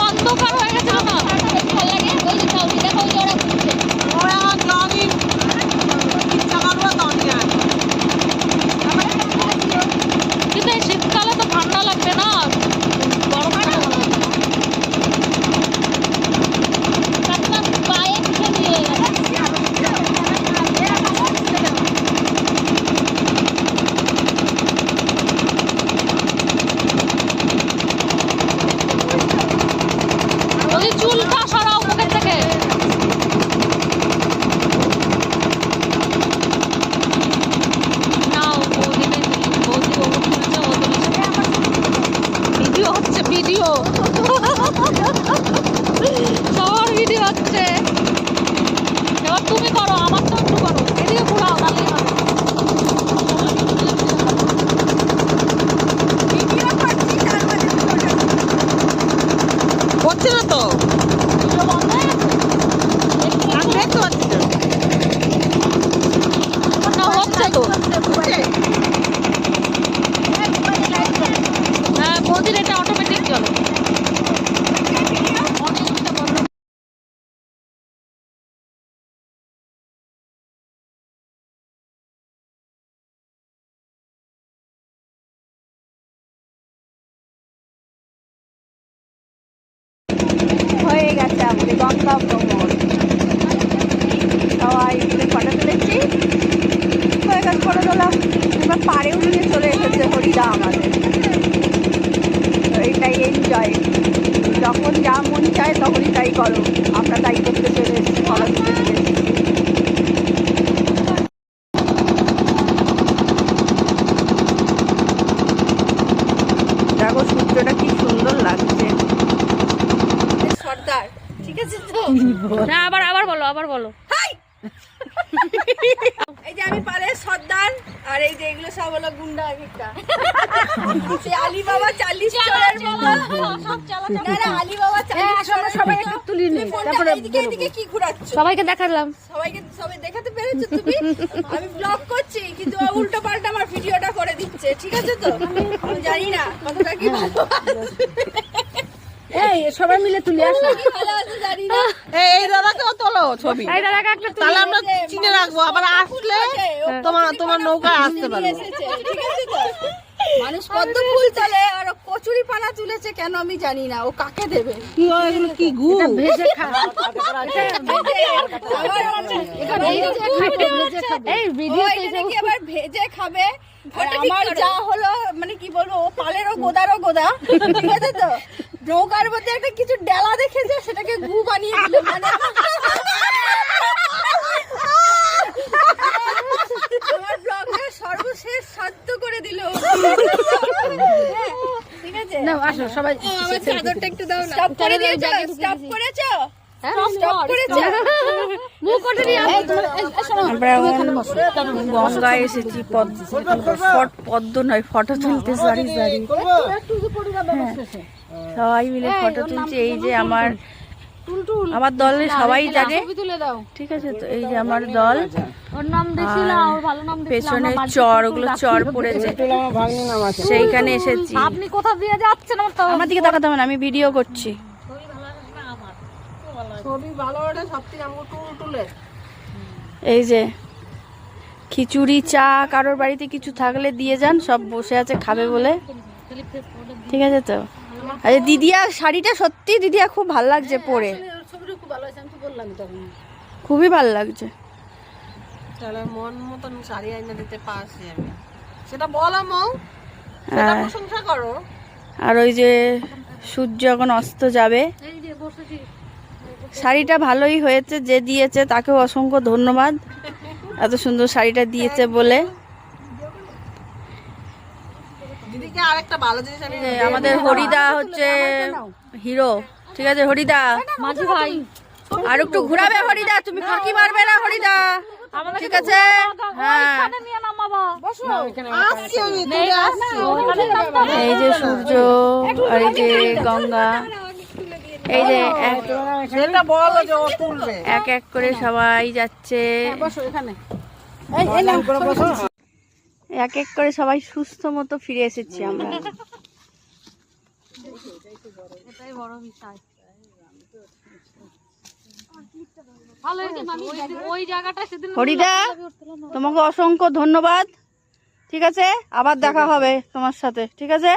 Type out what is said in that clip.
অন্ধকার হয়ে গেছিল না? ভালো লাগে ওই যে দেখো ওই যে ওরা ঘুরছে। ওরা জলই ইচ্ছা করবো তখনই যায়। কিন্তু এই শীতকালে তো ঠান্ডা লাগবে না, গরম ভালো লাগবে না। আপনার পায়ে কিছু নিয়ে গেছে। ওই চুলটা সরাও মুখের থেকে। নাও বৌদিকে বৌদি বউ তুলছে, ও তুলছে। ভিডিও হচ্ছে, ভিডিও সবার ভিডিও হচ্ছে। এবার তুমি করো, আমার তো একটু করো, এদিকে ঘুরাও তাহলেই হবে। হচ্ছে না তো, ভিডিও বন্ধ হয়ে গেছে? আমি দেখতে পাচ্ছি না। না হচ্ছে তো। হ্যাঁ বৌদির এটা অটোমেটিক চলে। অনেকটা বন্ধ। হয়ে গেছে আমাদের গঙ্গা ভ্রমণ। সবাই মিলে ফটো তুলেছি, হয়ে গেছে ফটো তোলা। এবার পাড়েও নিয়ে চলে এসেছে হরিদা আমাদের। তো এইটাই এনজয়, যখন যা মন চায় তখনই তাই করো। আমরা তাই করতে চলে এসেছি, ফটো তুলতে চলে এসেছি। দেখো সূর্যটা কি সুন্দর লাগছে। সর্দার ঠিক আছে তো? না আবার আবার বলো, আবার বলো। এই যে আমি পালের সর্দার, আর এই যে এগুলো সব হলো গুন্ডা। একটা আলিবাবা 40 চোরের বাবা। না না আলিবাবা 40 চোরের। সবাই একটু তুলি নি, তারপরে এদিকে কি ঘোরাচ্ছ? সবাইকে দেখালাম। সবাই দেখাতে পেরেছো তুমি? আমি ব্লগ করছি কিন্তু উল্টো পাল্টা আমার ভিডিওটা করে দিচ্ছে, ঠিক আছে তো? আমি জানি না কতটা কি ভালো। এই সবাই মিলে তুলে আসো, কি ভালো আছে জানি না। এই দাদাকেও তোলো ছবি, এই দাদাকে একটা তুলে। তাহলে আমরা চিনে রাখবো, আবার আসলে তোমার নৌকায় আসতে পারবো। ঠিক আছে তো? মানুষ পদ্ম ফুল তোলে আর ও কচুরি পানা তুলেছে কেন আমি জানি না। ও কাকে দেবে? কি হয় এগুলো, কি গু? ভেজে খা। এই ভিডিও নাকি আবার ভেজে খাবে। আর আমার যা হলো মানে কি বলবো, ও পালেরও গোদারও গোদা, ঠিক আছে তো? নৌকার মধ্যে একটা কিছু ডেলা দেখেছে, সেটাকে গু বানিয়ে দিল। মানে আমার ব্লগটা সর্বশেষ শান্ত করে দিল। ঠিক আছে না, আসো সবাই। আমার চাদরটা একটু দাও না। স্টপ করে দিয়েছো? স্টপ করেছো? স্টপ করেছো? মুখ ওঠে নি। আমরা গঙ্গায় এসেছি, পদ্ম নয়, ফটো তুলতে। সরি সবাই মিলে ফটো তুলছে। এই যে আমার দলের সবাই জানে, ঠিক আছে তো? এই যে আমার দল, ওর নাম দিছিলাম, ওর ভালো নাম দিছিলাম। পেছনে চর, ওগুলো চর পড়েছে, সেইখানে এসেছি। আপনি কোথা দিয়ে যাচ্ছেন? আমার দিকে তাকাতে হবে না, আমি ভিডিও করছি। ছবি ভালো ওঠে সবথেকে আমাকে টুলটুলে। এই যে খিচুড়ি, চা, কারোর বাড়িতে কিছু থাকলে দিয়ে যান, সব বসে আছে খাবে বলে, ঠিক আছে তো? আরে দিদিয়া শাড়িটা সত্যি দিদিয়া খুব ভালো লাগছে পরে, খুবই ভালো লাগছে। তাহলে মন মতন শাড়ি আইনা দিতে পারছি আমি, সেটা বলো মৌ, সেটা প্রশংসা করো। আর ওই যে সূর্য এখন অস্ত যাবে। শাড়িটা ভালোই হয়েছে, যে দিয়েছে তাকেও অসংখ্য ধন্যবাদ, এত সুন্দর শাড়িটা দিয়েছে বলে। দিদিকে আরেকটা ভালো জিনিস আমি, আমাদের হরিদা হচ্ছে হিরো, ঠিক আছে? হরিদা মাঝি ভাই আর একটু ঘুরাবে হরিদা, তুমি ফাঁকি মারবে না হরিদা, ঠিক আছে? হ্যাঁ এই যে সূর্য আর এই যে গঙ্গা, এই যে সেটা বলো যে ও তুলবে। এক এক করে সবাই যাচ্ছে, এক এক করে সবাই সুস্থ মতো ফিরে এসেছি আমরা। এটাই বড় বিষয়। ভালো হয়েছে মামি, ওই জায়গাটা সেদিন হরিদা তোমাকে অসংখ্য ধন্যবাদ। ঠিক আছে, আবার দেখা হবে তোমার সাথে। ঠিক আছে।